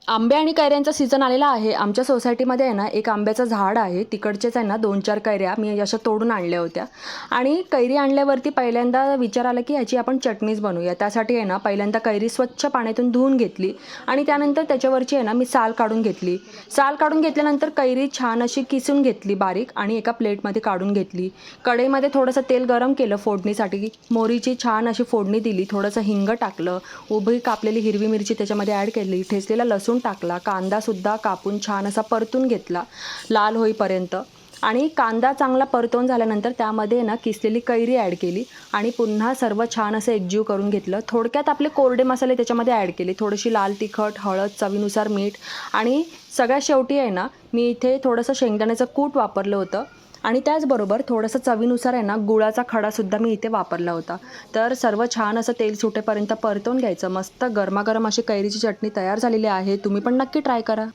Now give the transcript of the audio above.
आंबे आणि कैऱ्यांचा सीझन आलेला आहे. आमच्या सोसायटीमध्ये आहे ना, एक आंब्याचं झाड आहे. तिकडचेच आहे ना 2-4 कैऱ्या मी अशा तोडून आणल्या होत्या आणि कैरी आणल्यावरती पहिल्यांदा विचार आला, की ह्याची आपण चटणीच बनवूया. त्यासाठी आहे ना, पहिल्यांदा कैरी स्वच्छ पाण्यातून धुवून घेतली आणि त्यानंतर त्याच्यावरची आहे ना, मी साल काढून घेतली. साल काढून घेतल्यानंतर कैरी छान अशी किसून घेतली बारीक आणि एका प्लेटमध्ये काढून घेतली. कढईमध्ये थोडंसं तेल गरम केलं फोडणीसाठी. मोहरीची छान अशी फोडणी दिली. थोडंसं हिंग टाकलं. उभी कापलेली हिरवी मिरची त्याच्यामध्ये ॲड केली. ठेचलेला लसूण टाकला. कांदासुद्धा कापून छान असा परतून घेतला लाल होईपर्यंत आणि कांदा चांगला परतून झाल्यानंतर त्यामध्ये ना किसलेली कैरी ॲड केली आणि पुन्हा सर्व छान असं एकजीव करून घेतलं. थोडक्यात आपले कोरडे मसाले त्याच्यामध्ये ॲड केले. थोडीशी लाल तिखट, हळद, चवीनुसार मीठ आणि सगळ्यात शेवटी आहे ना, मी इथे थोडंसं शेंगदाण्याचं कूट वापरलं होतं आणि त्याचबरोबर थोडंसं चवीनुसार आहे ना, गुळाचा खडासुद्धा मी इथे वापरला होता. तर सर्व छान असं तेल सुटेपर्यंत परतून घ्यायचं. मस्त गरमागरम अशी कैरीची चटणी तयार झालेली आहे. तुम्ही पण नक्की ट्राय करा.